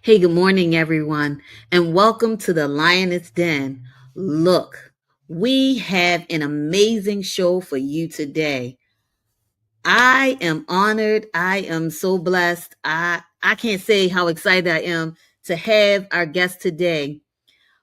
Hey, good morning, everyone, and welcome to the Lioness Den. Look, we have an amazing show for you today. I am honored. I am so blessed. I can't say how excited I am to have our guest today.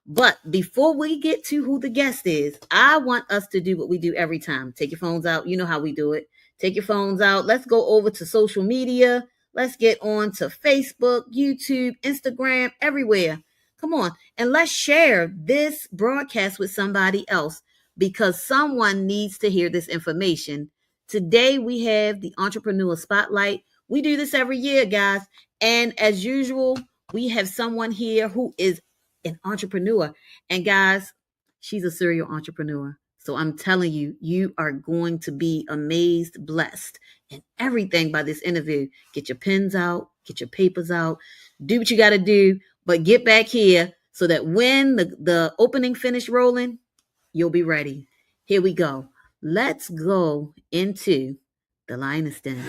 But before we get to who the guest is, I want us to do what we do every time. Take your phones out. You know how we do it. Take your phones out. Let's go over to social media. Let's get on to Facebook, YouTube, Instagram, everywhere. Come on. And let's share this broadcast with somebody else because someone needs to hear this information. Today we have the Entrepreneurial Spotlight. We do this every year, guys. And as usual, we have someone here who is an entrepreneur. And guys, she's a serial entrepreneur. So I'm telling you, you are going to be amazed, blessed, and everything by this interview. Get your pens out, get your papers out, do what you got to do, but get back here so that when the opening finish rolling, you'll be ready. Here we go. Let's go into the Lioness Den.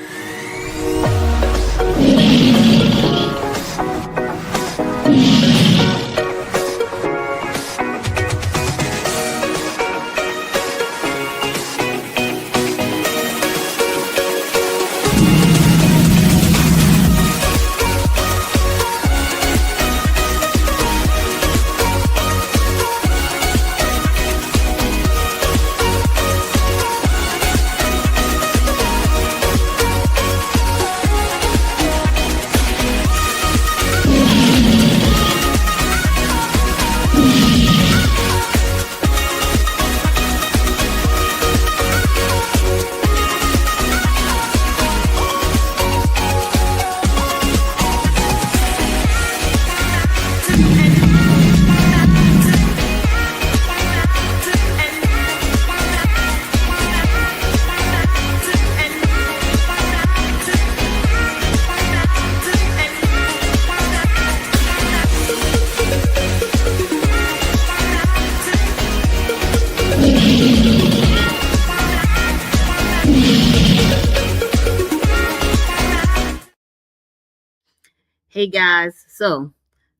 Hey guys, so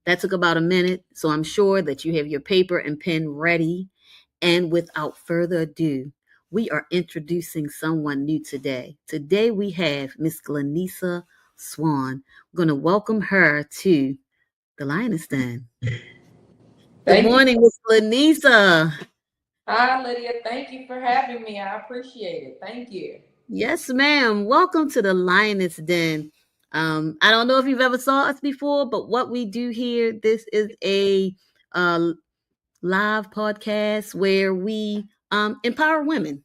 that took about a minute. So I'm sure that you have your paper and pen ready. And without further ado, we are introducing someone new today. Today we have Miss Glenesa Swann. We're going to welcome her to the Lioness Den. Good morning, Miss Glenesa. Hi, Lydia. Thank you for having me. I appreciate it. Thank you. Yes, ma'am. Welcome to the Lioness Den. I don't know if you've ever saw us before, but what we do here, this is a live podcast where we empower women.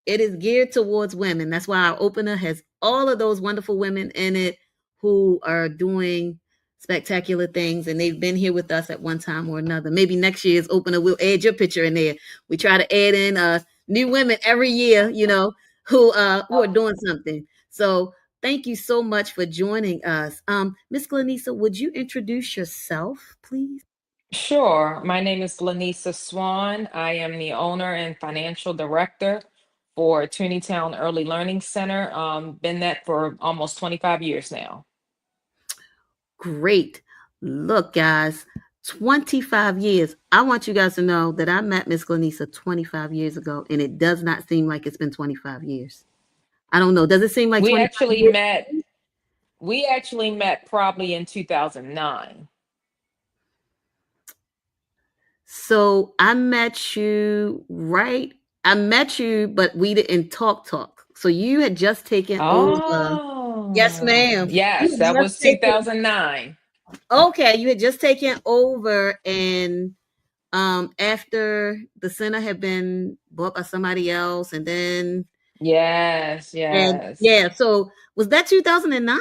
It is geared towards women. That's why our opener has all of those wonderful women in it who are doing spectacular things, and they've been here with us at one time or another. Maybe next year's opener we'll add your picture in there. We try to add in new women every year, who are doing something. So thank you so much for joining us. Miss Glenesa, would you introduce yourself, please? Sure. My name is Glenesa Swann. I am the owner and financial director for Town Early Learning Center. Been that for almost 25 years now. Great. Look, guys, 25 years. I want you guys to know that I met Miss Glenesa 25 years ago, and it does not seem like it's been 25 years. I don't know. Does it seem like We 25 actually years? met probably in 2009. So I met you, right? I met you, but we didn't talk. So you had just taken over. Yes, ma'am. Yes, that was 2009. Okay, you had just taken over, and after the center had been bought by somebody else, and then Yes. yeah. So was that 2009?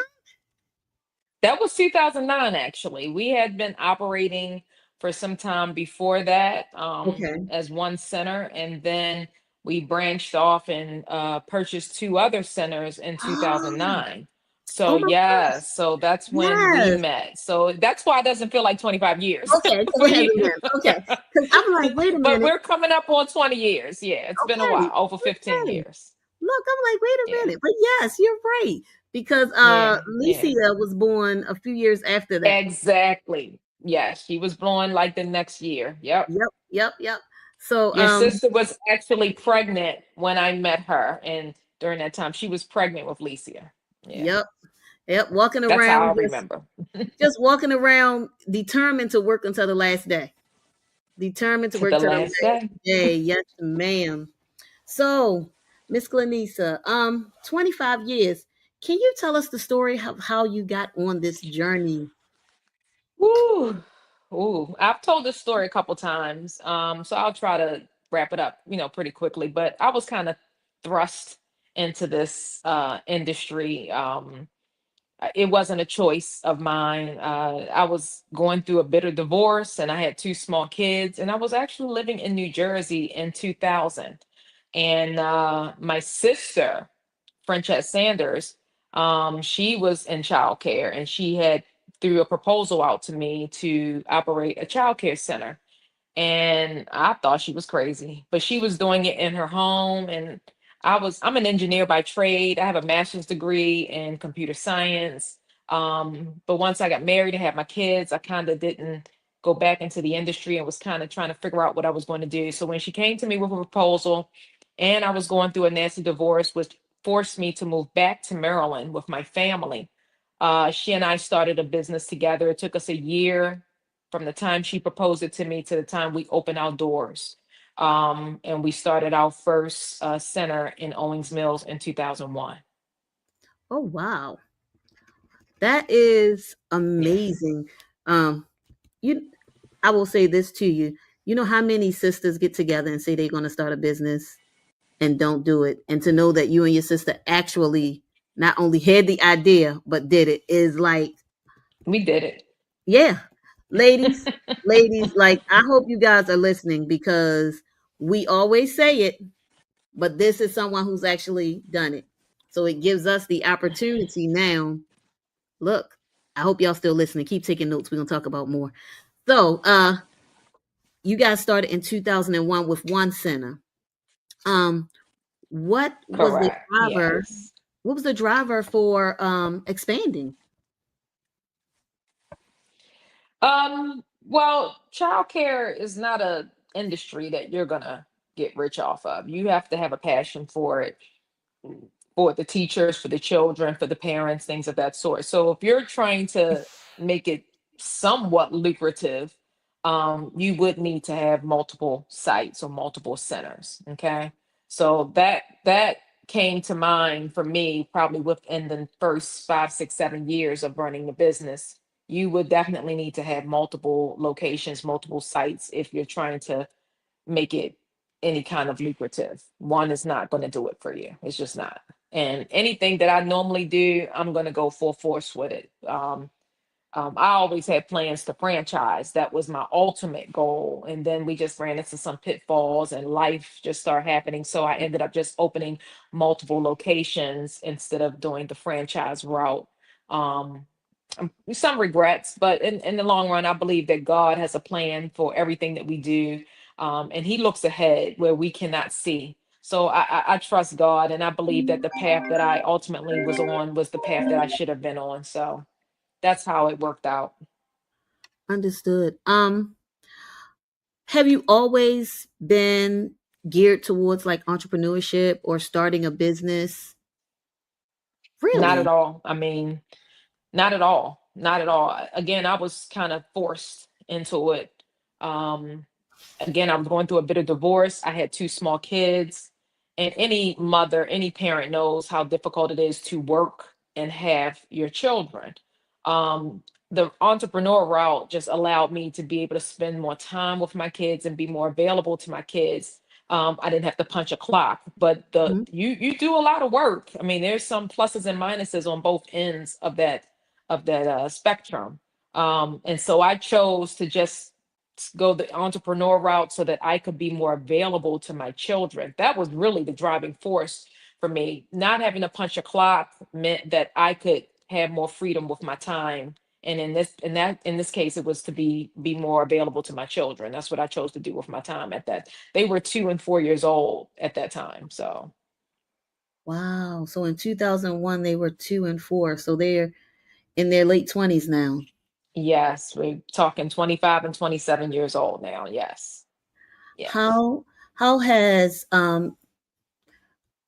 That was 2009, actually. We had been operating for some time before that Okay. as one center, and then we branched off and purchased two other centers in Oh, 2009. oh So, my gosh. yes, so that's when we Yes. met. So that's why it doesn't feel like 25 years Okay, for because it hasn't you. been. Okay. Because I'm like, wait a But minute. we're coming up on 20 years. Yeah, it's been a Okay. while, over 15 Okay. years. Look, I'm like, wait a Yeah. minute. But yes, you're right. because Yeah, yeah. Licia was born a few years after that. Exactly. Yes, she was born like the next year. Yep. Yep, yep, yep. So Your sister was actually pregnant when I met her, and during that time, she was pregnant with Licia. Yeah, yep, yep, walking that's how I around remember. just walking around determined to work until the last day. Determined to To work the till the last last day. day. Yes, ma'am. So, Miss Glenesa, 25 years. Can you tell us the story of how you got on this journey? Ooh, ooh. I've told this story a couple times, so I'll try to wrap it up, pretty quickly. But I was kind of thrust into this industry. It wasn't a choice of mine. I was going through a bitter divorce and I had two small kids, and I was actually living in New Jersey in 2000. And my sister, Frances Sanders, she was in childcare and she had threw a proposal out to me to operate a childcare center, and I thought she was crazy, but she was doing it in her home. And I'm an engineer by trade. I have a master's degree in computer science. But once I got married and had my kids, I kind of didn't go back into the industry and was kind of trying to figure out what I was going to do. So when she came to me with a proposal, and I was going through a nasty divorce, which forced me to move back to Maryland with my family. She and I started a business together. It took us a year from the time she proposed it to me to the time we opened our doors. And we started our first center in Owings Mills in 2001. Oh, wow. That is Yeah, amazing. Um, you I will say this to you. You know how many sisters get together and say they're going to start a business and don't do it? And to know that you and your sister actually not only had the idea but did it is like, we did it. yeah. Ladies, ladies, like I hope you guys are listening because we always say it, but this is someone who's actually done it. So it gives us the opportunity now. Look, I hope y'all still listening. Keep taking notes. We're gonna talk about more. So you guys started in 2001 with one center. Um, what was the Correct. driver? Yes. What was the driver for expanding? Well, childcare is not a industry that you're gonna get rich off of. You have to have a passion for it, for the teachers, for the children, for the parents, things of that sort. So if you're trying to make it somewhat lucrative, you would need to have multiple sites or multiple centers. Okay. So that came to mind for me probably within the first 5, 6, 7 years of running the business. You would definitely need to have multiple locations, multiple sites if you're trying to make it any kind of lucrative. One is not going to do it for you. It's just not. And anything that I normally do, I'm going to go full force with it. I always had plans to franchise. That was my ultimate goal. And then we just ran into some pitfalls and life just started happening. So I ended up just opening multiple locations instead of doing the franchise route. Um, some regrets, but in the long run, I believe that God has a plan for everything that we do. And He looks ahead where we cannot see. So I trust God, and I believe that the path that I ultimately was on was the path that I should have been on. So that's how it worked out. Understood. Have you always been geared towards like entrepreneurship or starting a business? Not at Really? all. I mean, not at all. Not at all. Again, I was kind of forced into it. Um, Again, I was going through a bit of divorce. I had two small kids. And any mother, any parent knows how difficult it is to work and have your children. Um, the entrepreneur route just allowed me to be able to spend more time with my kids and be more available to my kids. I didn't have to punch a clock, but the Mhm. you do a lot of work. I mean, there's some pluses and minuses on both ends of that spectrum. And so I chose to just go the entrepreneur route so that I could be more available to my children. That was really the driving force for me. Not having to punch a clock meant that I could have more freedom with my time. And in this case, it was to be more available to my children. That's what I chose to do with my time at that. They were 2 and 4 years old at that time. So Wow. So in 2001, they were 2 and 4. So they're in their late 20s now. Yes, we're talking 25 and 27 years old now. Yes. Yes. How has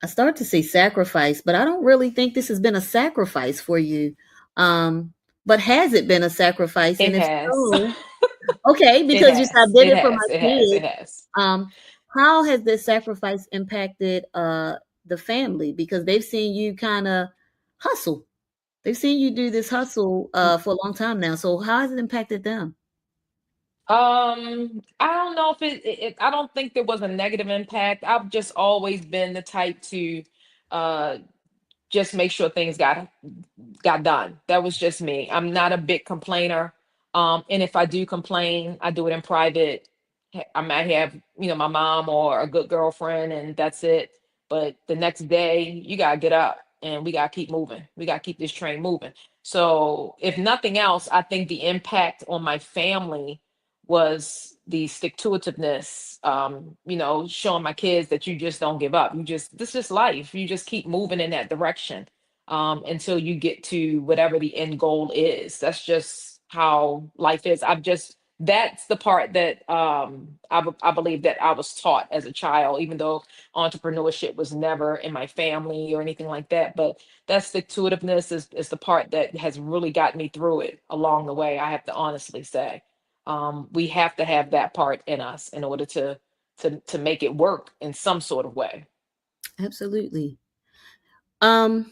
I start to say sacrifice, but I don't really think this has been a sacrifice for you. Um, but has it been a sacrifice? It And if has. so, okay, It because you said I has. did It it for my has. It has. It kids. has. Um, how has this sacrifice impacted the family? Because they've seen you kind of hustle. They've seen you do this hustle for a long time now. So how has it impacted them? I don't know if I don't think there was a negative impact. I've just always been the type to uh just make sure things got done. That was just me. I'm not a big complainer. And if I do complain, I do it in private. I might have, my mom or a good girlfriend, and that's it. But the next day, you gotta get up and we gotta keep moving. We gotta keep this train moving. So, if nothing else, I think the impact on my family was the stick to itiveness, showing my kids that you just don't give up. This is life. You just keep moving in that direction until you get to whatever the end goal is. That's just how life is. That's the part that I believe that I was taught as a child, even though entrepreneurship was never in my family or anything like that. But that stick to itiveness is the part that has really got me through it along the way. I have to honestly say, we have to have that part in us in order to make it work in some sort of way. Absolutely. Um,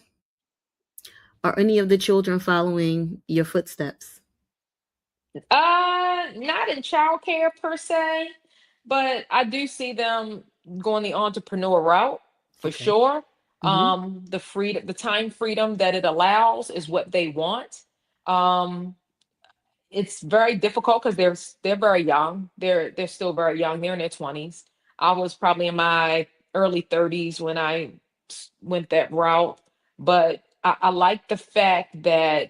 are any of the children following your footsteps? Not in childcare per se, but I do see them going the entrepreneur route for Okay. sure. Hmm. The time freedom that it allows is what they want. Um, it's very difficult because they're very young. They're still very young. They're in their 20s. I was probably in my early 30s when I went that route, but I like the fact that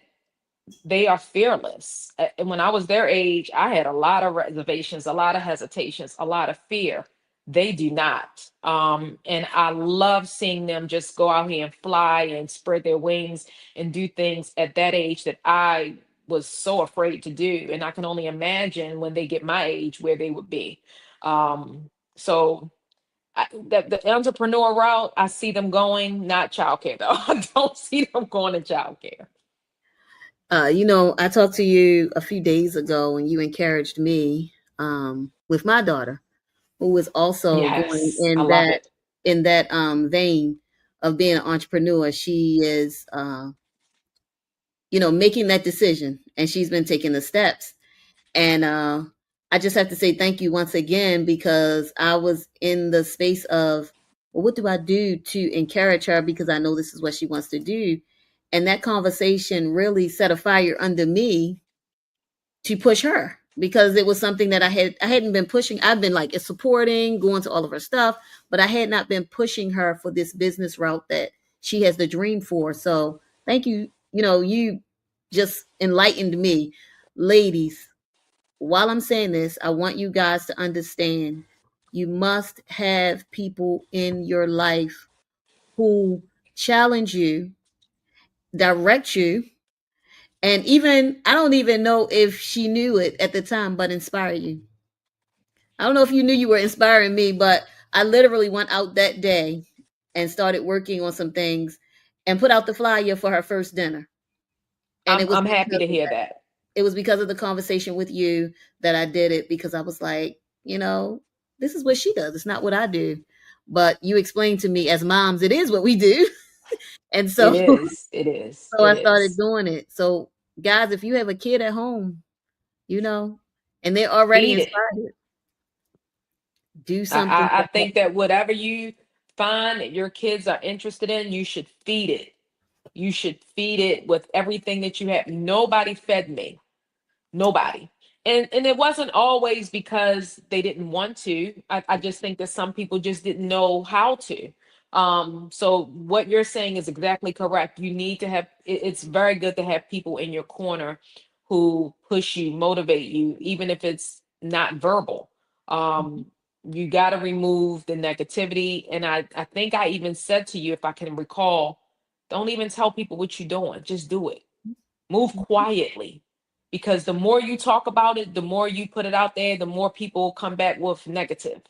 they are fearless. And when I was their age, I had a lot of reservations, a lot of hesitations, a lot of fear. They do not. And I love seeing them just go out here and fly and spread their wings and do things at that age that I was so afraid to do. And I can only imagine when they get my age where they would be. So the entrepreneur route, I see them going, not childcare though. I don't see them going to childcare. I talked to you a few days ago and you encouraged me with my daughter, who was also going Yes, I love it. in that vein of being an entrepreneur. She is making that decision and she's been taking the steps. And I just have to say thank you once again because I was in the space of, well, what do I do to encourage her because I know this is what she wants to do. And that conversation really set a fire under me to push her because it was something that I hadn't been pushing. I've been like supporting, going to all of her stuff, but I had not been pushing her for this business route that she has the dream for. So thank you. You just enlightened me. Ladies, while I'm saying this, I want you guys to understand you must have people in your life who challenge you, direct you, and even I don't even know if she knew it at the time, but inspire you. I don't know if you knew you were inspiring me, but I literally went out that day and started working on some things and put out the flyer for her first dinner. And it was I'm happy because to of hear that. that. It was because of the conversation with you that I did it because I was like, this is what she does. It's not what I do. But you explained to me as moms, it is what we do. And It so is. It is. so It I started is. doing it. So guys, if you have a kid at home, you know, and they're already Feed it. inspired, do I, something I to I think that whatever you find that your kids are interested in, you should feed it. You should feed it with everything that you have. Nobody fed me. Nobody. And it wasn't always because they didn't want to. I just think that some people just didn't know how to. So what you're saying is exactly correct. You need to have it's very good to have people in your corner who push you, motivate you, even if it's not verbal. Um, You got to remove the negativity. And I think I even said to you, if I can recall, don't even tell people what you're doing. Just do it. Move quietly. Because the more you talk about it, the more you put it out there, the more people come back with negative.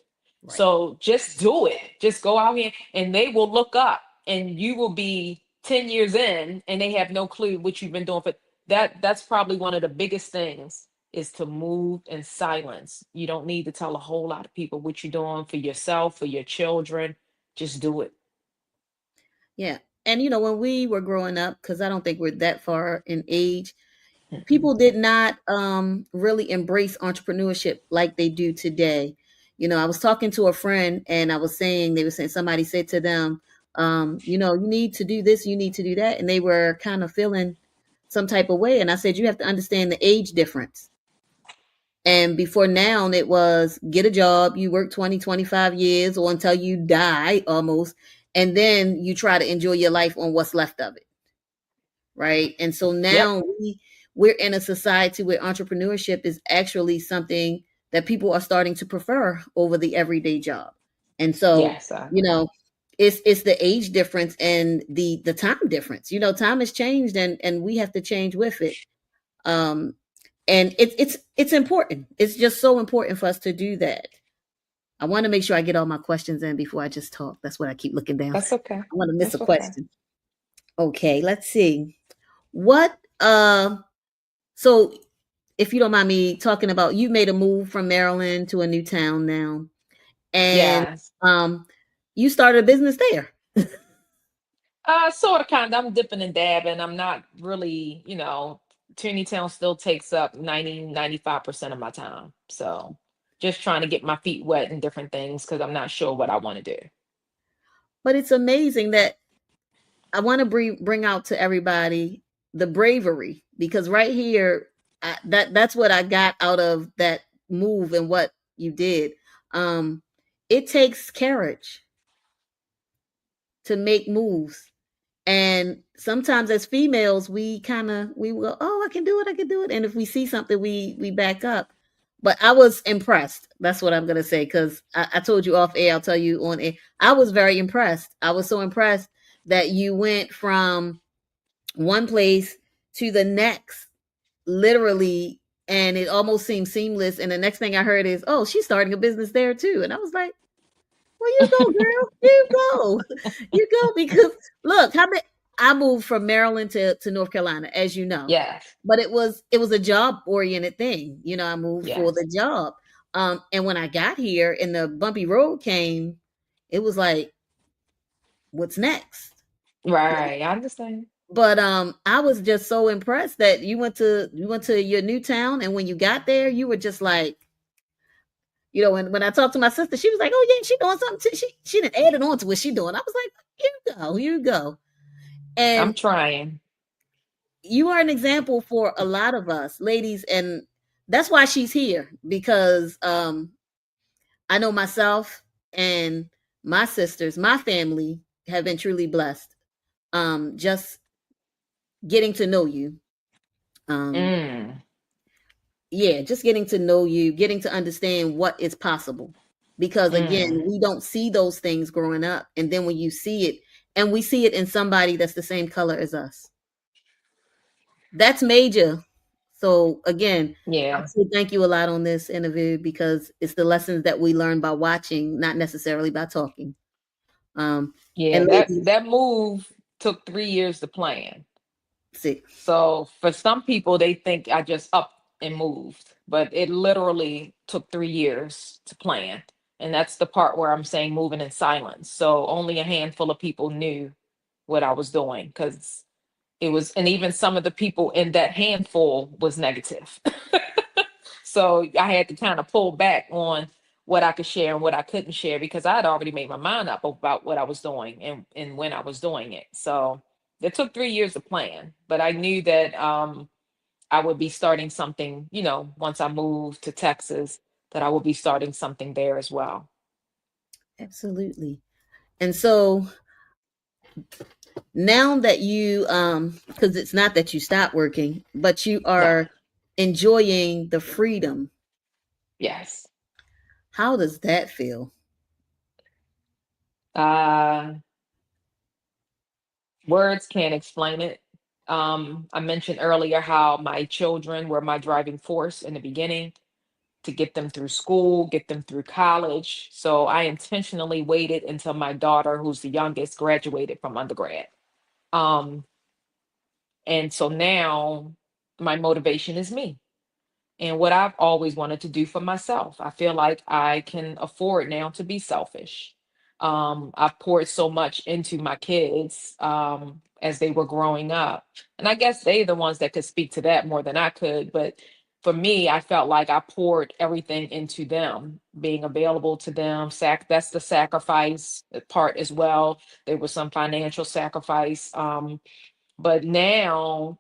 Right. So just do it. Just go out here and they will look up and you will be 10 years in and they have no clue what you've been doing for that. That's probably one of the biggest things is to move in silence. You don't need to tell a whole lot of people what you're doing for yourself, for your children. Just do it. Yeah. And when we were growing up, because I don't think we're that far in age, Mhm. people did not really embrace entrepreneurship like they do today. I was talking to a friend and they were saying somebody said to them, you need to do this, you need to do that. And they were kind of feeling some type of way. And I said, you have to understand the age difference. And before now, it was get a job, you work 20, 25 years or until you die almost. And then you try to enjoy your life on what's left of it. Right. And so Yep. now we're in a society where entrepreneurship is actually something that people are starting to prefer over the everyday job. And so, Yes, I you agree. know, it's the age difference and the time difference. Time has changed and we have to change with it. Um, and it's important. It's just so important for us to do that. I want to make sure I get all my questions in before I just talk. That's what I keep looking down. That's okay. I want to miss a That's okay. question. Okay, let's see. What so if you don't mind me talking about, you made a move from Maryland to a new town now, and Yes. um you started a business there. Sort of, kind of. I'm dipping and dabbing. I'm not really, Trinity Town still takes up 95% of my time. So just trying to get my feet wet and different things because I'm not sure what I want to do. But it's amazing that I want to bring out to everybody the bravery, because right here, that's what I got out of that move and what you did. Um, it takes courage to make moves, and sometimes as females, we will, oh, I can do it, I can do it, and if we see something, we back up. But I was impressed. That's what I'm gonna say, because I told you off air. I'll tell you on air. I was very impressed. I was so impressed that you went from one place to the next, literally, and it almost seemed seamless. And the next thing I heard is, "Oh, she's starting a business there too." And I was like, "Well, you go, girl. You go, you go." Because look, how many? I moved from Maryland to North Carolina, as you know, Yes. but it was a job oriented thing. I moved for Yes. the job. And when I got here and the bumpy road came, it was like, what's next? Right. I understand. But I was just so impressed that you went to your new town, and when you got there, you were just like, when I talked to my sister, she was like, "Oh yeah, she doing something too." She didn't add it on to what she doing. I was like, you go," I'm and trying. you are an example for a lot of us, ladies, and that's why she's here, because I know myself and my sisters, my family have been truly blessed. Just getting to know you. Um, Mm, yeah, just getting to know you, getting to understand what is possible. Because again, mm. we don't see those things growing up. And then when you see it, and we see it in somebody that's the same color as us, that's major. So again, I Yeah. would say thank you a lot on this interview, because it's the lessons that we learn by watching, not necessarily by talking. Um, Yeah. and That ladies, that move took 3 years to plan. see, So for some people, they think I just up and moved, but it literally took 3 years to plan. And that's the part where I'm saying moving in silence. So only a handful of people knew what I was doing because it was, and even some of the people in that handful was negative. So I had to kind of pull back on what I could share and what I couldn't share because I had already made my mind up about what I was doing and when I was doing it. So it took 3 years to plan, but I knew that I would be starting something, once I moved to Texas, that I would be starting something there as well. absolutely. And so now that you because it's not that you stop working, but you No. are enjoying the freedom. Yes. How does that feel? Uh, Words can't explain it. I mentioned earlier how my children were my driving force in the beginning to get them through school, get them through college. So I intentionally waited until my daughter, who's the youngest, graduated from undergrad. Um, and so now my motivation is me and what I've always wanted to do for myself. I feel like I can afford now to be selfish. I've poured so much into my kids as they were growing up. And I guess they the ones that could speak to that more than I could. But for me, I felt like I poured everything into them, being available to them. That's the sacrifice part as well. There was some financial sacrifice. But now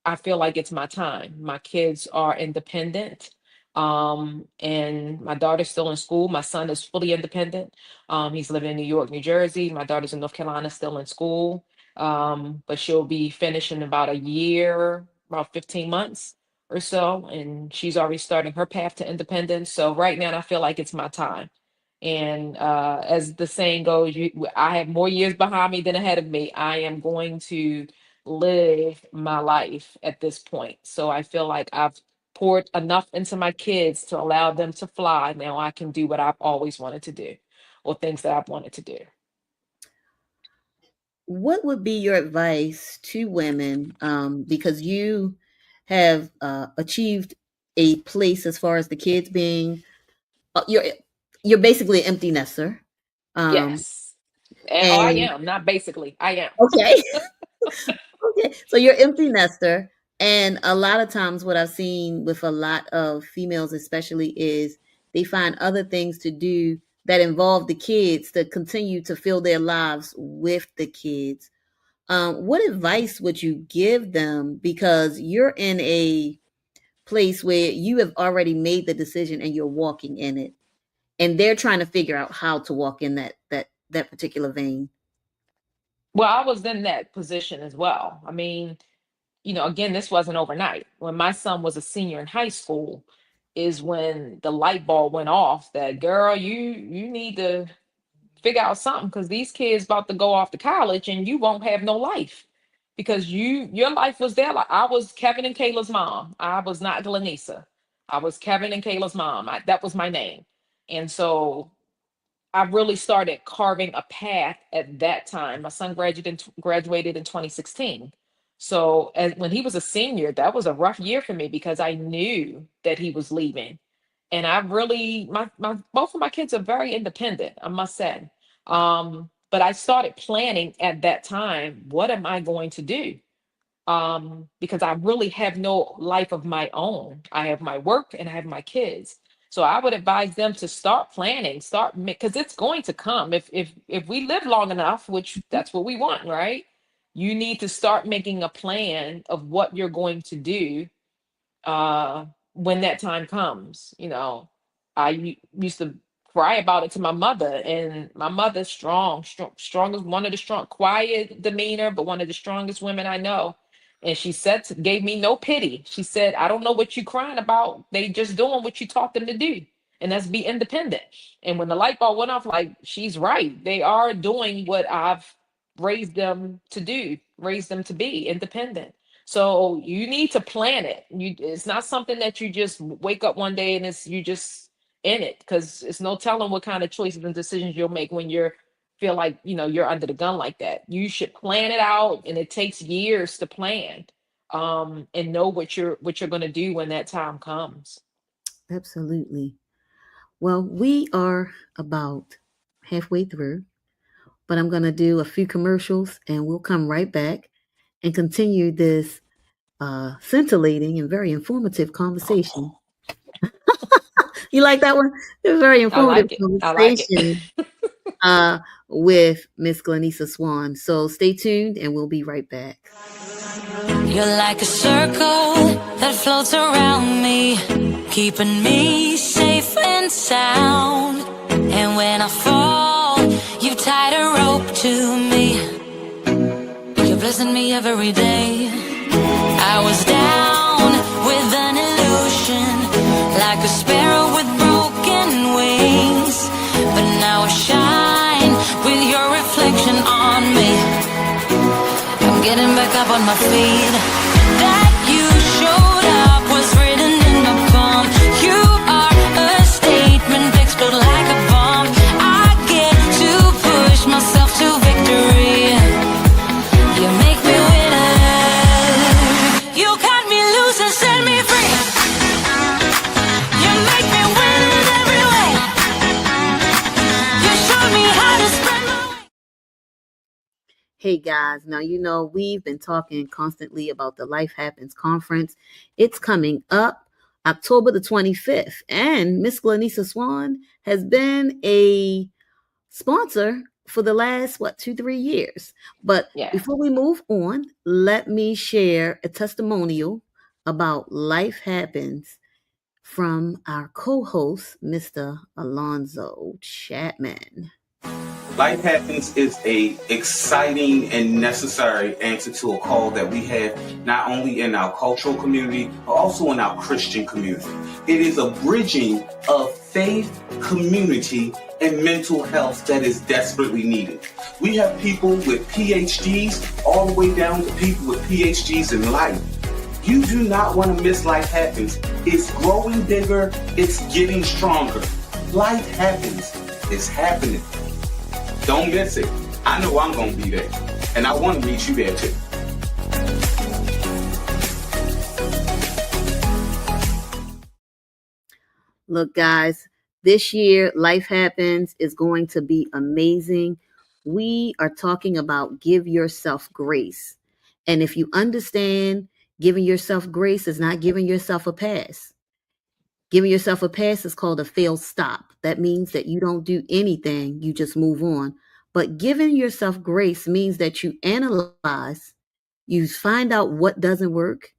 I feel like it's my time. My kids are independent. And my daughter's still in school. My son is fully independent. He's living in New York, New Jersey. My daughter's in North Carolina, still in school. But she'll be finished in about a year, about 15 months or so. And she's already starting her path to independence. So right now, I feel like it's my time. And as the saying goes, I have more years behind me than ahead of me. I am going to live my life at this point. So I feel like I've poured enough into my kids to allow them to fly. Now I can do what I've always wanted to do or things that I've wanted to do. What would be your advice to women? Because you have achieved a place as far as the kids being, you're basically an empty nester. Um, Yes. And oh, I and am, not basically. I am. okay, okay, so you're empty nester, and a lot of times, what I've seen with a lot of females, especially, is they find other things to do that involve the kids to continue to fill their lives with the kids. What advice would you give them? Because you're in a place where you have already made the decision and you're walking in it, and they're trying to figure out how to walk in that particular vein. Well, I was in that position as well. I mean, again, this wasn't overnight. When my son was a senior in high school, is when the light bulb went off that girl, you need to figure out something because these kids about to go off to college and you won't have no life because your life was there. Like I was Kevin and Kayla's mom. I was not Glenesa. I was Kevin and Kayla's mom. That was my name. And so I really started carving a path at that time. My son graduated in 2016. So when he was a senior, that was a rough year for me because I knew that he was leaving. And I really my both of my kids are very independent, I must say. But I started planning at that time, what am I going to do? Because I really have no life of my own. I have my work and I have my kids. So I would advise them to start planning, because it's going to come. If we live long enough, which that's what we want, right? You need to start making a plan of what you're going to do when that time comes. Used to cry about it to my mother, and my mother's strong as one of the strong, quiet demeanor, but one of the strongest women I know. And she gave me no pity. She said, I don't know what you crying about. They just doing what you taught them to do. And that's be independent. And when the light bulb went off, like, she's right. They are doing what I've raised them to do, raised them to be independent. So you need to plan it. It's not something that you just wake up one day and you just in it, because it's no telling what kind of choices and decisions you'll make when you're feel like you're under the gun like that. You should plan it out, and it takes years to plan, and know what you're going to do when that time comes. Absolutely. Well, we are about halfway through, but I'm going to do a few commercials and we'll come right back and continue this scintillating and very informative conversation. You like that one? It's a very I informative like it. I like conversation it. with Miss Glenesa Swann. So stay tuned and we'll be right back. You're like a circle that floats around me, keeping me safe and sound. And when I fall, you tied a rope to me. You're blessing me every day. I was down with an illusion, like a sparrow with broken wings. getting back up on my feet. That you showed up was written in my palm. You are a statement, explode like a bomb. I get to push myself to victory. You make me winner. You cut me loose and set me free. You make me win in every way. You showed me how to spread my wings. Hey guys, now we've been talking constantly about the Life Happens conference. It's coming up October the 25th, and Miss Glenesa Swann has been a sponsor for the last 2-3 years. But Yeah. before we move on, let me share a testimonial about Life Happens from our co-host, Mr. Alonzo Chapman. Life Happens is a exciting and necessary answer to a call that we have not only in our cultural community, but also in our Christian community. It is a bridging of faith, community, and mental health that is desperately needed. We have people with PhDs all the way down to people with PhDs in life. You do not want to miss Life Happens. It's growing bigger. It's getting stronger. Life Happens. It's happening. Don't miss it. I know I'm going to be there. And I want to meet you there too. Look, guys, this year, Life Happens is going to be amazing. We are talking about give yourself grace. And if you understand, giving yourself grace is not giving yourself a pass. Giving yourself a pass is called a fail stop. That means that you don't do anything, you just move on. But giving yourself grace means that you analyze, you find out what doesn't work,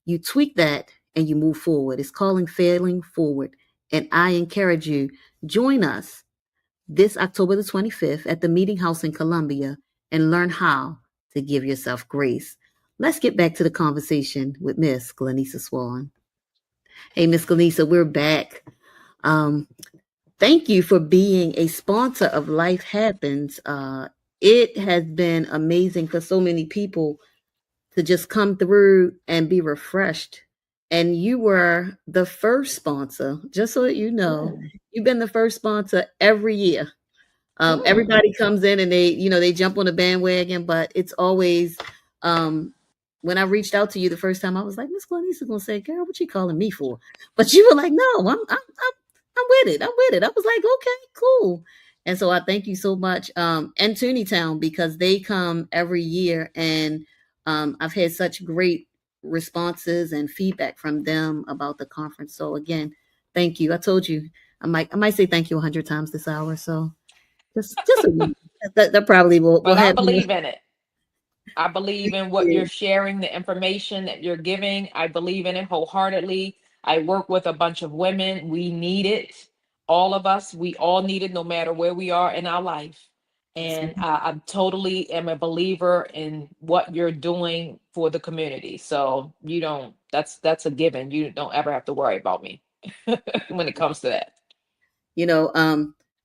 you tweak that, and you move forward. It's calling failing forward. And I encourage you, join us this October the 25th at the Meeting House in Columbia and learn how to give yourself grace. Let's get back to the conversation with Miss Glenesa Swann. Hey, Miss Glenesa, we're back. Thank you for being a sponsor of Life Happens. It has been amazing for so many people to just come through and be refreshed. And you were the first sponsor, just so that you know, you've been the first sponsor every year. Everybody comes in and they jump on the bandwagon, but it's always, when I reached out to you the first time, I was like, Miss Glenesa's gonna say, girl, what you calling me for? But you were like, no, I'm with it. I'm with it. I was like, okay, cool. And so I thank you so much. And Tooneytown, because they come every year, and I've had such great responses and feedback from them about the conference. So again, thank you. I told you I might say thank you 100 times this hour. So just that probably will But I happen. believe in it. I believe in what you're sharing, the information that you're giving. I believe in it wholeheartedly. I work with a bunch of women. We need it. All of us, we all need it no matter where we are in our life. And I totally am a believer in what you're doing for the community. So that's a given. You don't ever have to worry about me when it comes to that. You know,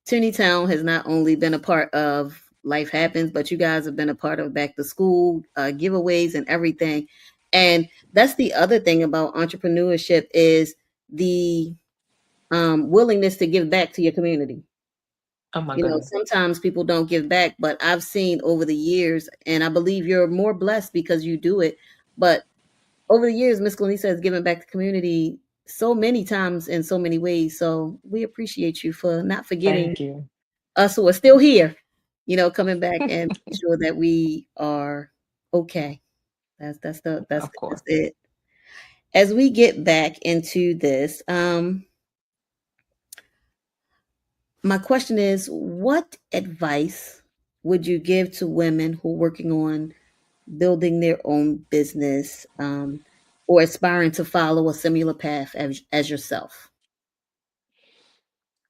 Tooneytown has not only been a part of Life Happens, but you guys have been a part of back to school giveaways and everything. And that's the other thing about entrepreneurship is the willingness to give back to your community. Oh my goodness. Sometimes people don't give back, but I've seen over the years, and I believe you're more blessed because you do it. But over the years, Miss Glenesa has given back to the community so many times in so many ways. So we appreciate you for not forgetting Thank you. us who are still here, coming back and making sure that we are okay. That's Of course. it. As we get back into this, my question is, what advice would you give to women who are working on building their own business, or aspiring to follow a similar path as yourself?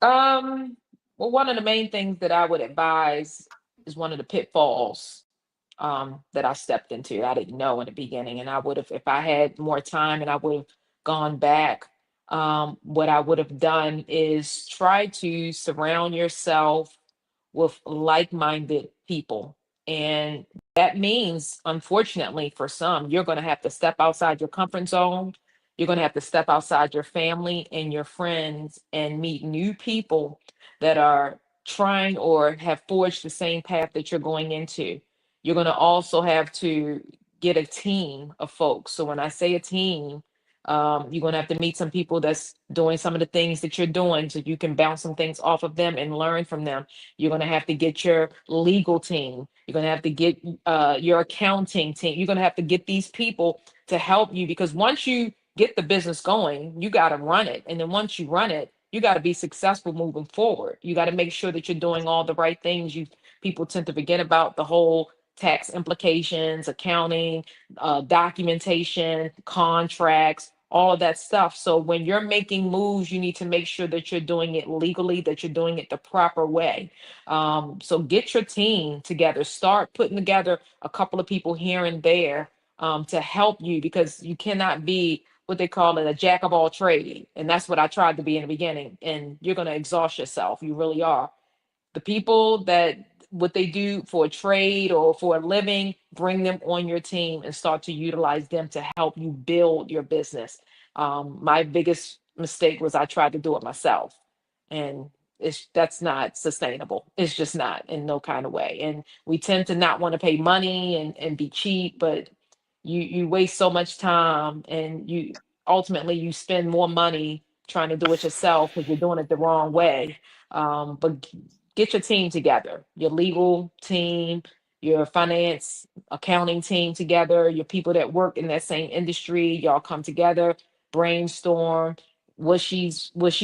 Well, one of the main things that I would advise is one of the pitfalls that I stepped into. I didn't know in the beginning, and I would have, if I had more time, and I would have gone back. What I would have done is try to surround yourself with like-minded people And that means, unfortunately, for some, you're going to have to step outside your comfort zone. You're going to have to step outside your family and your friends and meet new people that are trying or have forged the same path that you're going into. You're going to also have to get a team of folks. So when I say a team, you're going to have to meet some people that's doing some of the things that you're doing so you can bounce some things off of them and learn from them. You're going to have to get your legal team. You're going to have to get your accounting team. You're going to have to get these people to help you, because once you get the business going, you got to run it. And then once you run it, you got to be successful moving forward. You got to make sure that you're doing all the right things. People tend to forget about the whole tax implications, accounting, documentation, contracts, all of that stuff. So when you're making moves, you need to make sure that you're doing it legally, that you're doing it the proper way. So get your team together, start putting together a couple of people here and there to help you, because you cannot be what they call it a jack of all trades. And that's what I tried to be in the beginning. And you're going to exhaust yourself. You really are. The people that what they do for a trade or for a living, bring them on your team and start to utilize them to help you build your business. My biggest mistake was I tried to do it myself, and that's not sustainable. It's just not, in no kind of way. And we tend to not want to pay money and be cheap, but you waste so much time, and you ultimately you spend more money trying to do it yourself because you're doing it the wrong way. But get your team together, your legal team, your finance, accounting team together, your people that work in that same industry. Y'all come together, brainstorm what she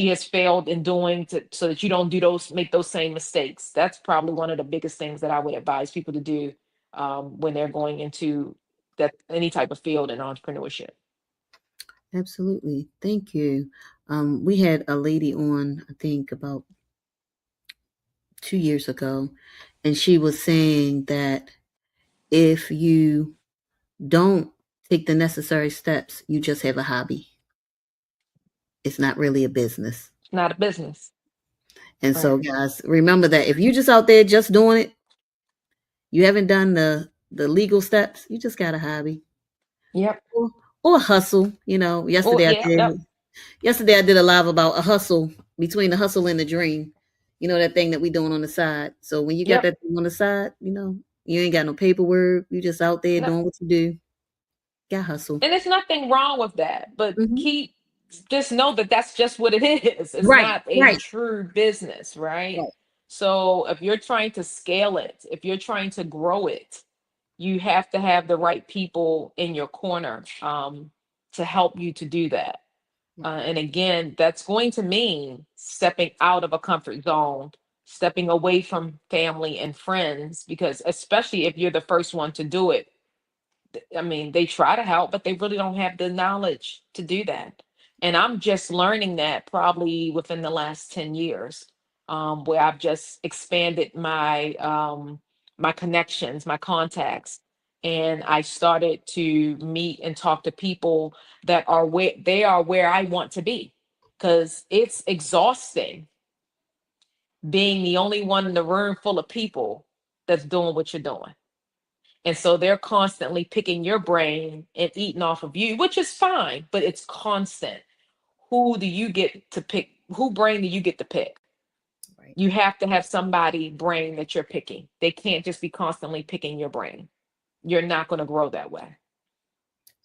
has failed in doing so that you don't make those same mistakes. That's probably one of the biggest things that I would advise people to do when they're going into that any type of field in entrepreneurship. Absolutely. Thank you. We had a lady on, I think, about 2 years ago, and she was saying that if you don't take the necessary steps, you just have a hobby. It's not really a business. It's not a business. And so, Right. guys, remember that if you just out there just doing it, you haven't done the legal steps. You just got a hobby Yep. or, or a hustle. You know, Oh, yeah. Yep. yesterday I did a live about a hustle, between the hustle and the dream. You know, that thing that we doing on the side. So when you got Yep. that thing on the side, you ain't got no paperwork. You just out there No, doing what you do. Got hustle. and there's nothing wrong with that, but Hmm. just know that that's just what it is. It's Right, not a right, true business, right? right. So if you're trying to scale it, if you're trying to grow it, you have to have the right people in your corner to help you to do that. And again, that's going to mean stepping out of a comfort zone, stepping away from family and friends, because especially if you're the first one to do it, I mean, they try to help, but they really don't have the knowledge to do that. And I'm just learning that probably within the last 10 years, where I've just expanded my connections, my contacts. And I started to meet and talk to people that are where I want to be. Because it's exhausting being the only one in the room full of people that's doing what you're doing. And so they're constantly picking your brain and eating off of you, which is fine, but it's constant. Who do you get to pick? Who brain do you get to pick? Right. You have to have somebody brain that you're picking. They can't just be constantly picking your brain. You're not going to grow that way.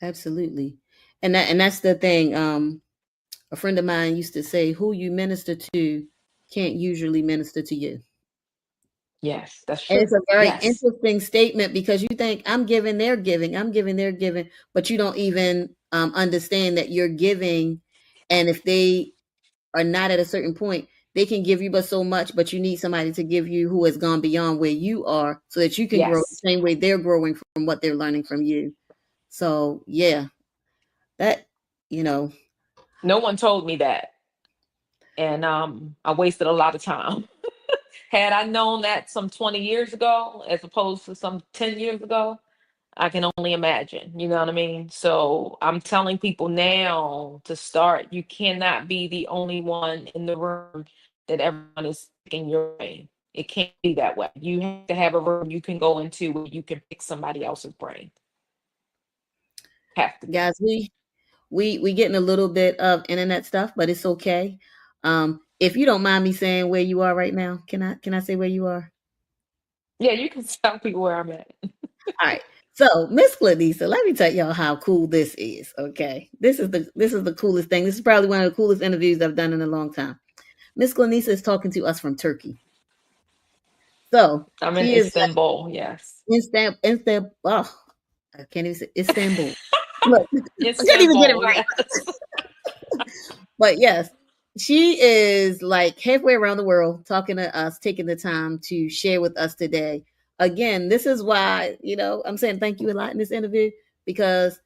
Absolutely. And that's the thing. A friend of mine used to say, who you minister to can't usually minister to you. Yes, that's And it's true. a very Yes. interesting statement, because you think I'm giving, they're giving, I'm giving, they're giving, but you don't even understand that you're giving. And if they are not at a certain point, they can give you but so much, but you need somebody to give you who has gone beyond where you are, so that you can grow the Yes. same way they're growing from what they're learning from you. So yeah, that, you know, No one told me that. And I wasted a lot of time. Had I known that some 20 years ago, as opposed to some 10 years ago, I can only imagine, you know what I mean? So I'm telling people now to start. You cannot be the only one in the room that everyone is picking your brain. It can't be that way. You have to have a room you can go into where you can pick somebody else's brain. Have to be. Guys, we getting a little bit of internet stuff, but it's okay. If you don't mind me saying where you are right now, can I say where you are? Yeah, you can tell people where I'm at. All right. So, Miss Glenesa, let me tell y'all how cool this is. Okay, this is the coolest thing. This is probably one of the coolest interviews I've done in a long time. Miss Glenesa is talking to us from Turkey. So I'm in she is Istanbul, yes. Istanbul. Oh, I can't even say Istanbul. Look, I can't even get it Istanbul, right. yes. But yes, she is like halfway around the world talking to us, taking the time to share with us today. Again, this is why, I'm saying thank you a lot in this interview because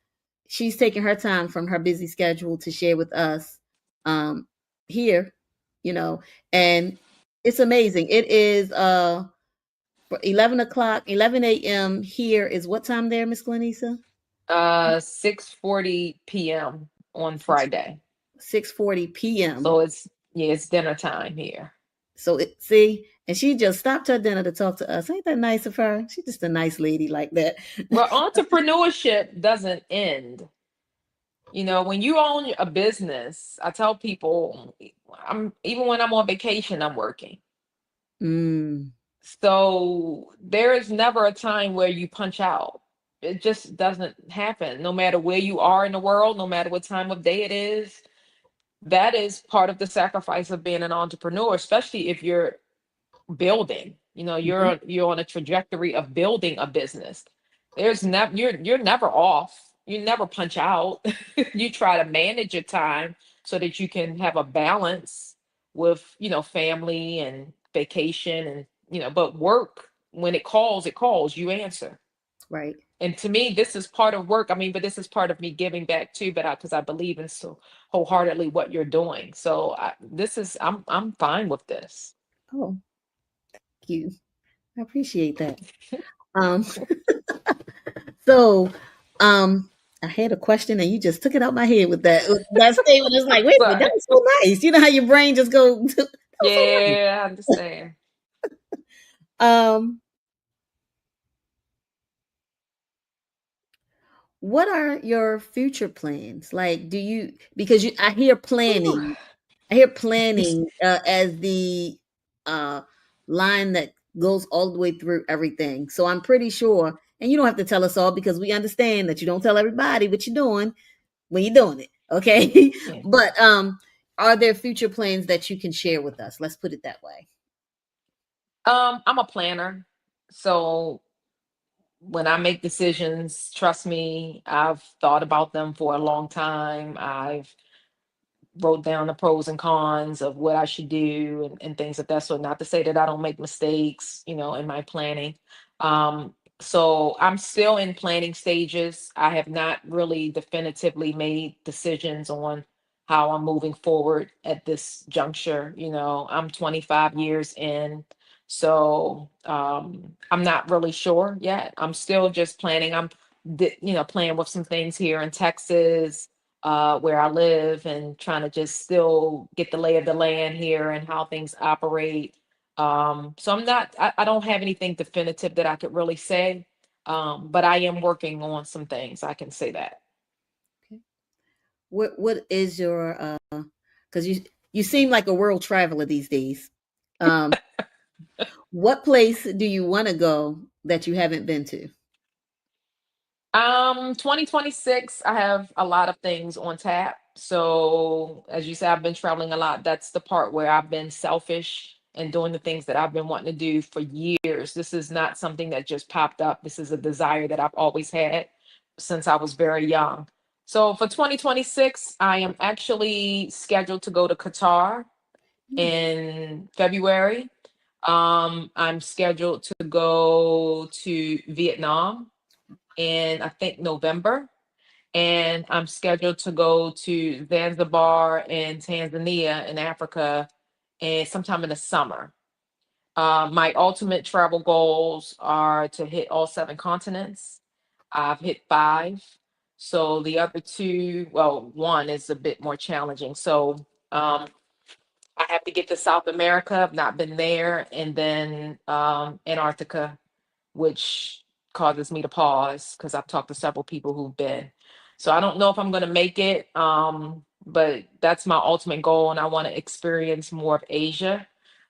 she's taking her time from her busy schedule to share with us um here, you know, and it's amazing. It is for 11 o'clock, 11 a.m. here is what time there, Miss Glenesa? 6:40 p.m. on 6 Friday. 6:40 p.m. So it's dinner time here. So see, and she just stopped her dinner to talk to us. Ain't that nice of her? She's just a nice lady like that. Well, entrepreneurship doesn't end. When you own a business, I tell people, I'm even when I'm on vacation, I'm working. Mm, So there is never a time where you punch out. It just doesn't happen. No matter where you are in the world, no matter what time of day it is, that is part of the sacrifice of being an entrepreneur, especially if you're building. mhm, You're on a trajectory of building a business. There's never you're never off. You never punch out. You try to manage your time so that you can have a balance with, family and vacation and, but work, when it calls, you answer. right. And to me, this is part of work. I mean, but this is part of me giving back too, but because I believe in so wholeheartedly what you're doing. So I'm fine with this. Oh, thank you. I appreciate that. Um, so I had a question and you just took it out my head with that statement. It's like, wait a minute, that Sorry. was so nice. You know how your brain just go that was so nice. Yeah, I understand. Um, what are your future plans? Like, because I hear Whew. planning. I hear planning as the uh, line that goes all the way through everything. So I'm pretty sure, and you don't have to tell us all because we understand that you don't tell everybody what you're doing when you're doing it. Okay. Yeah. But are there future plans that you can share with us? Let's put it that way. I'm a planner. So when I make decisions, trust me, I've thought about them for a long time. I've wrote down the pros and cons of what I should do and things of that sort. Not to say that I don't make mistakes, in my planning. So I'm still in planning stages. I have not really definitively made decisions on how I'm moving forward at this juncture. I'm 25 years in, so I'm not really sure yet. I'm still just planning. Playing with some things here in Texas, where I live, and trying to just still get the lay of the land here and how things operate. So I don't have anything definitive that I could really say, but I am working on some things. I can say that. Okay. What is your because you seem like a world traveler these days. Um, what place do you want to go that you haven't been to? 2026, I have a lot of things on tap. So, as you said, I've been traveling a lot. That's the part where I've been selfish and doing the things that I've been wanting to do for years. This is not something that just popped up. This is a desire that I've always had since I was very young. So, for 2026, I am actually scheduled to go to Qatar Hmm. in February. I'm scheduled to go to Vietnam in, I think, November. And I'm scheduled to go to Zanzibar and Tanzania in Africa and sometime in the summer. My ultimate travel goals are to hit all seven continents. I've hit five. So the other two, well, one is a bit more challenging. So I have to get to South America. I've not been there, and then Antarctica, which causes me to pause because I've talked to several people who've been. So I don't know if I'm going to make it, but that's my ultimate goal, and I want to experience more of Asia.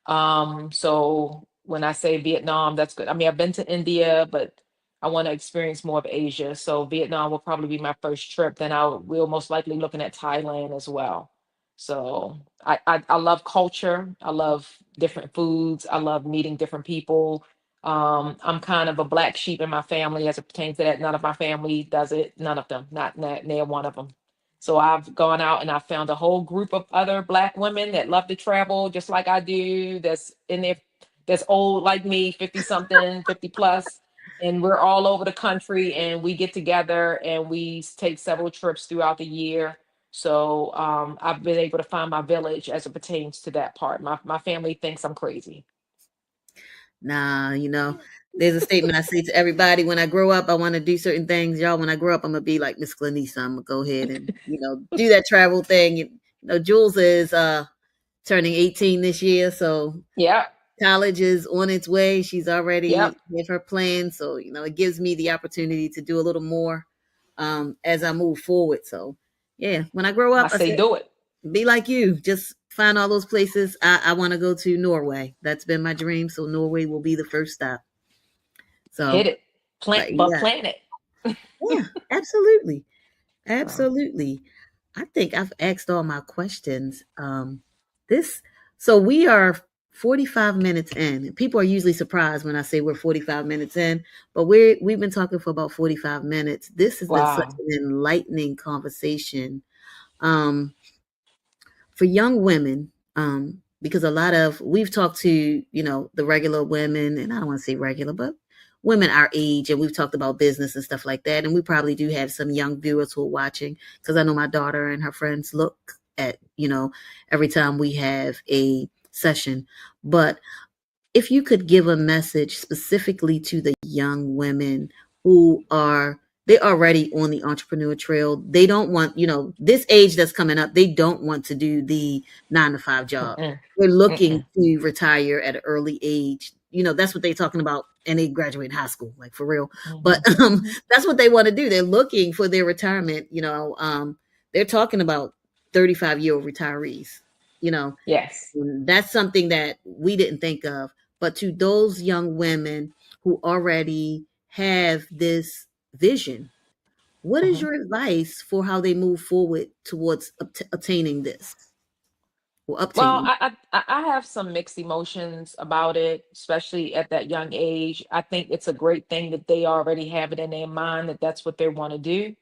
So when I say Vietnam, that's good. I mean, I've been to India, but I want to experience more of Asia. So Vietnam will probably be my first trip. Then I will most likely looking at Thailand as well. So I love culture. I love different foods. I love meeting different people. I'm kind of a black sheep in my family as it pertains to that. None of my family does it. None of them, not near one of them. So I've gone out and I found a whole group of other black women that love to travel just like I do. That's old like me, 50 something, 50 plus. And we're all over the country and we get together and we take several trips throughout the year. So I've been able to find my village as it pertains to that part. My family thinks I'm crazy. Nah, there's a statement I say to everybody: when I grow up, I want to do certain things. Y'all, when I grow up, I'm gonna be like Miss Glenesa. I'm gonna go ahead and do that travel thing. Jules is turning 18 this year, so Yeah. college is on its way. She's Yep. already with her plans, so it gives me the opportunity to do a little more as I move forward. So yeah, when I grow I up, I say said, do it. be like you, just find all those places. I want to go to Norway. That's been my dream, so Norway will be the first stop. So, Hit it. but But yeah, plant it. yeah, absolutely, So, absolutely. I think I've asked all my questions. This, so we are 45 minutes in. People are usually surprised when I say we're 45 minutes in, but we've been talking for about 45 minutes. This has been such wow. an enlightening conversation. Um, for young women, because a lot of we've talked to the regular women, and I don't want to say regular, but women our age, and we've talked about business and stuff like that, and we probably do have some young viewers who are watching, because I know my daughter and her friends look at every time we have a session. But if you could give a message specifically to the young women who are they're already on the entrepreneur trail, they don't want, this age that's coming up, they don't want to do the 9 to 5 job. Mm-mm. They're looking Mm-mm. to retire at an early age. That's what they're talking about, and they graduate high school, like for real. But Mm-hmm. Mm-hmm. that's what they want to do. They're looking for their retirement. They're talking about 35-year-old retirees. You know, Yes. that's something that we didn't think of. But to those young women who already have this vision, what is Mhm. your advice for how they move forward towards attaining this or Well, obtaining? I have some mixed emotions about it, especially at that young age. I think it's a great thing that they already have it in their mind that that's what they want to do.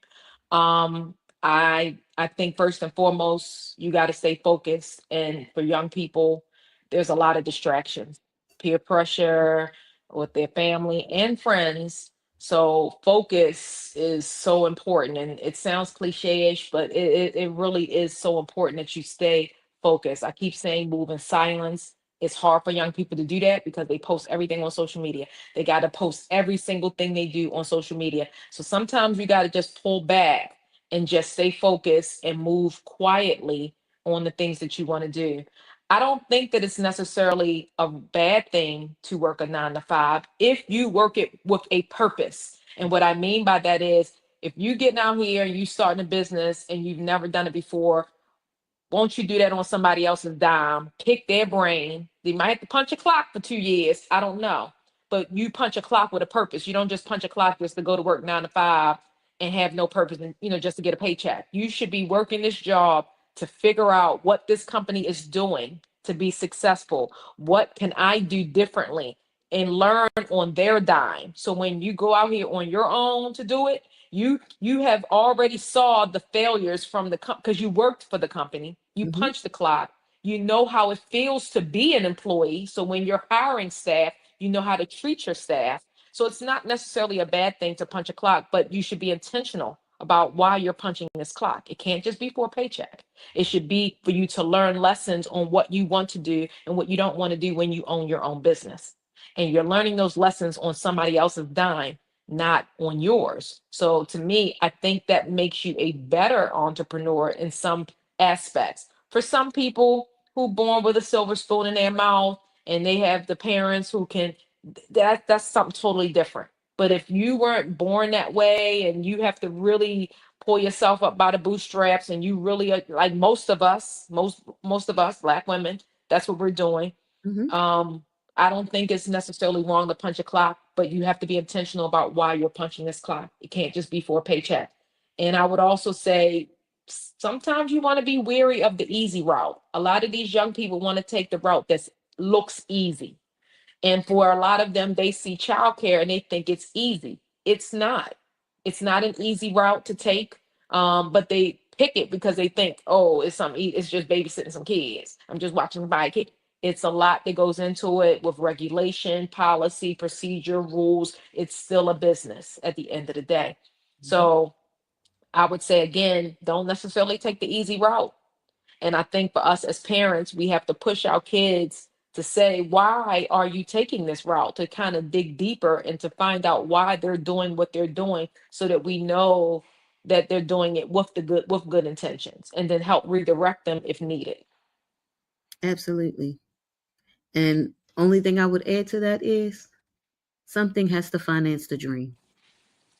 I think first and foremost, you got to stay focused. And for young people, there's a lot of distractions, peer pressure with their family and friends. So focus is so important. And it sounds cliche-ish, but it really is so important that you stay focused. I keep saying move in silence. It's hard for young people to do that because they post everything on social media. They got to post every single thing they do on social media. So sometimes you got to just pull back and just stay focused and move quietly on the things that you want to do. I don't think that it's necessarily a bad thing to work a 9 to 5 if you work it with a purpose. And what I mean by that is if you getting out here and you starting a business and you've never done it before, won't you do that on somebody else's dime? Pick their brain. They might have to punch a clock for 2 years. I don't know. But you punch a clock with a purpose. You don't just punch a clock just to go to work 9 to 5 and have no purpose and just to get a paycheck. You should be working this job to figure out what this company is doing to be successful. What can I do differently? And learn on their dime. So when you go out here on your own to do it, you have already saw the failures from the because you worked for the company, you Hmm. punched the clock, you know how it feels to be an employee. So when you're hiring staff, you know how to treat your staff. So it's not necessarily a bad thing to punch a clock, but you should be intentional about why you're punching this clock. It can't just be for a paycheck. It should be for you to learn lessons on what you want to do and what you don't want to do when you own your own business. And you're learning those lessons on somebody else's dime, not on yours. So to me, I think that makes you a better entrepreneur in some aspects. For some people, who born with a silver spoon in their mouth, and they have the parents who can, that's something totally different. But if you weren't born that way and you have to really pull yourself up by the bootstraps, and you really are, like most of us, most of us Black women, that's what we're doing. Mm-hmm. um I don't think it's necessarily wrong to punch a clock, but you have to be intentional about why you're punching this clock. It can't just be for a paycheck. And I would also say sometimes you want to be weary of the easy route. A lot of these young people want to take the route that looks easy. And for a lot of them, they see childcare and they think it's easy. It's not. It's not an easy route to take. But they pick it because they think, oh, it's just babysitting some kids. I'm just watching by a kid. It's a lot that goes into it with regulation, policy, procedure, rules. It's still a business at the end of the day. So I would say again, don't necessarily take the easy route. And I think for us as parents, we have to push our kids to say, why are you taking this route? To kind of dig deeper and to find out why they're doing what they're doing, so that we know that they're doing it with good intentions, and then help redirect them if needed. Absolutely. And only thing I would add to that is something has to finance the dream.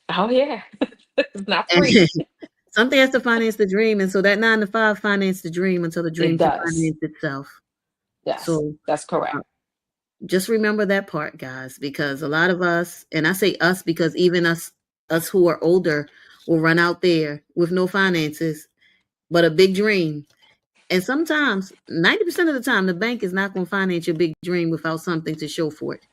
Oh yeah. It's not And free. something has to finance the dream. And so that 9 to 5 finance the dream until the It dream can does. finance itself. Yes, So that's correct. just remember that part, guys, because a lot of us, and I say us because even us who are older will run out there with no finances, but a big dream. And sometimes 90% of the time, the bank is not going to finance your big dream without something to show for it.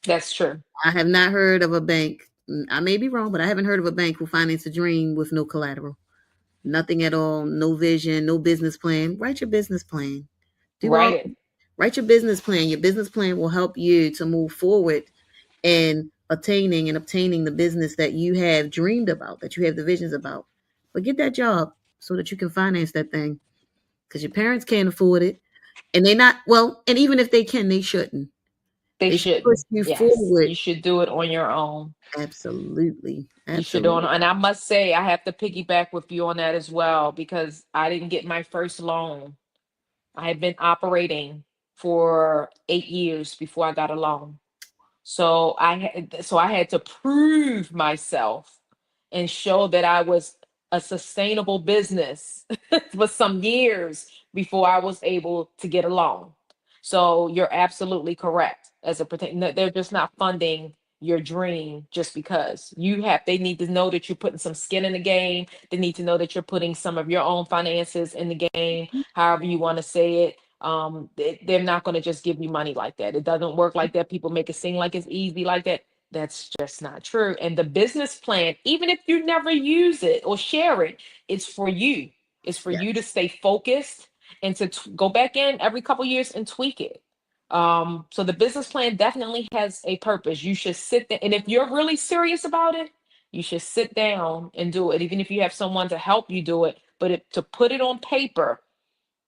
That's true. I have not heard of a bank. I may be wrong, but I haven't heard of a bank who finance a dream with no collateral, nothing at all, no vision, no business plan. Write your business plan. Do Write all. it. Write your business plan. Your business plan will help you to move forward and obtaining the business that you have dreamed about, that you have the visions about. But get that job so that you can finance that thing, because your parents can't afford it, and they not well. And even if they can, they shouldn't. They They should push shouldn't. you Yes, forward. you should do it on your own. Absolutely, You should do it. absolutely. And I must say, I have to piggyback with you on that as well, because I didn't get my first loan. I had been operating for 8 years before I got a loan. So I had to prove myself and show that I was a sustainable business for some years before I was able to get a loan. So you're absolutely correct. As a pertain, they're just not funding your dream just because they need to know that you're putting some skin in the game. They need to know that you're putting some of your own finances in the game, however you want to say it. They're not going to just give you money like that. It doesn't work like that. People make it seem like it's easy like that. That's just not true. And the business plan, even if you never use it or share it, it's for you. It's for Yeah. you to stay focused and to go back in every couple years and tweak it. So the business plan definitely has a purpose. You should sit there, and if you're really serious about it, you should sit down and do it, even if you have someone to help you do it. But to put it on paper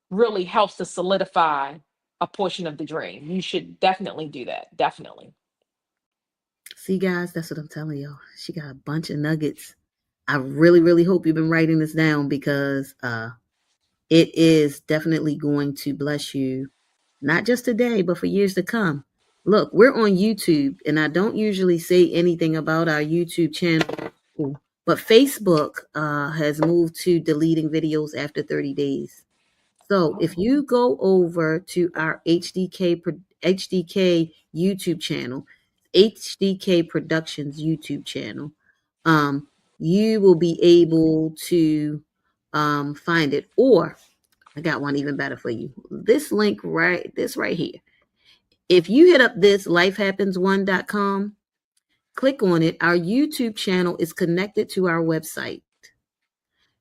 really helps to solidify a portion of the dream. You should definitely do that. Definitely. See, guys, that's what I'm telling y'all. She got a bunch of nuggets. I really, really hope you've been writing this down, because it is definitely going to bless you, not just today, but for years to come. Look, we're on YouTube, and I don't usually say anything about our YouTube channel, but Facebook has moved to deleting videos after 30 days. So if you go over to our HDK YouTube channel, HDK Productions YouTube channel, um, you will be able to find it. Or I got one even better for you. This right here. If you hit up this lifehappens1.com, click on it. Our YouTube channel is connected to our website.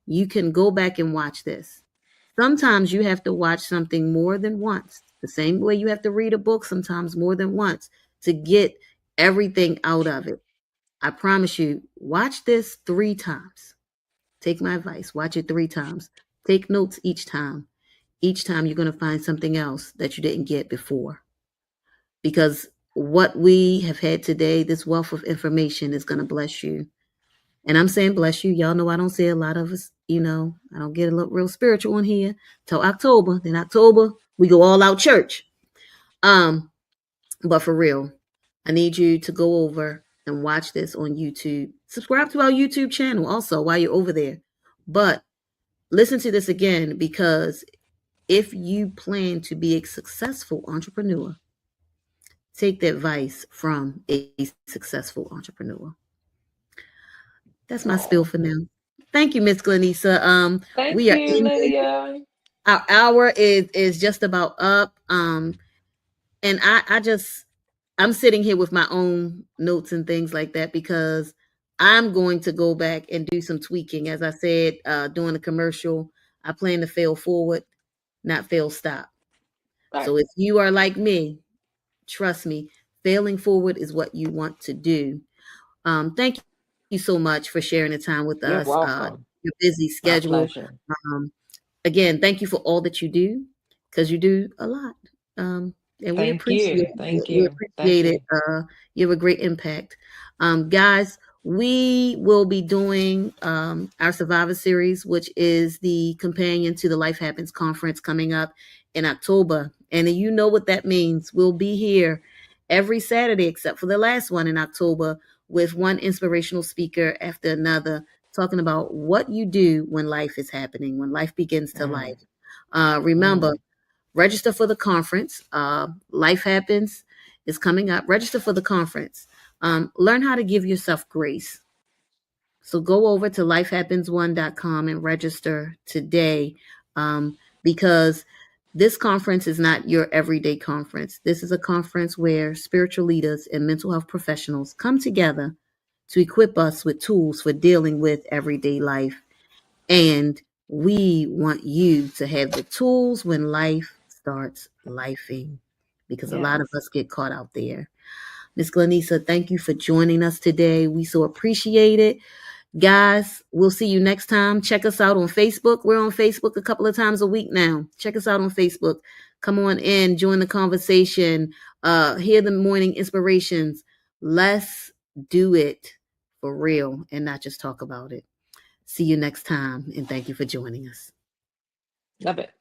You can go back and watch this. Sometimes you have to watch something more than once. The same way you have to read a book sometimes more than once to get everything out of it. I promise you, watch this 3 times. Take my advice, watch it 3 times. Take notes each time. Each time you're going to find something else that you didn't get before. Because what we have had today, this wealth of information, is going to bless you. And I'm saying bless you. Y'all know I don't say a lot of us, I don't get a little real spiritual in here till October. Then October, We go all out church. But for real, I need you to go over and watch this on YouTube. Subscribe to our YouTube channel also while you're over there. But listen to this again, because if you plan to be a successful entrepreneur, take the advice from a successful entrepreneur. That's my spiel for now. Thank you, Miss Glenesa. Thank We are you, ending. Lydia. Our hour is just about up. And I'm sitting here with my own notes and things like that, because I'm going to go back and do some tweaking. As I said, during the commercial, I plan to fail forward, not fail stop. Right. So if you are like me, trust me, failing forward is what you want to do. Thank you so much for sharing the time with You're us. welcome. Your busy My schedule. pleasure. Again, thank you for all that you do, because you do a lot. And we Thank appreciate you. it. Thank We you. Thank appreciate you. it. You have a great impact. Guys, we will be doing our Survivor Series, which is the companion to the Life Happens Conference coming up in October. And you know what that means. We'll be here every Saturday, except for the last one in October, with one inspirational speaker after another, talking about what you do when life is happening, when life begins to life. Remember, register for the conference. Life Happens is coming up. Register for the conference. Learn how to give yourself grace. So go over to lifehappens1.com and register today, because this conference is not your everyday conference. This is a conference where spiritual leaders and mental health professionals come together to equip us with tools for dealing with everyday life. And we want you to have the tools when life starts lifing, because a lot of us get caught out there. Miss Glenesa, thank you for joining us today. We so appreciate it. Guys, we'll see you next time. Check us out on Facebook. We're on Facebook a couple of times a week now. Check us out on Facebook. Come on in, join the conversation, hear the morning inspirations. Let's do it for real and not just talk about it. See you next time, and thank you for joining us. Love it.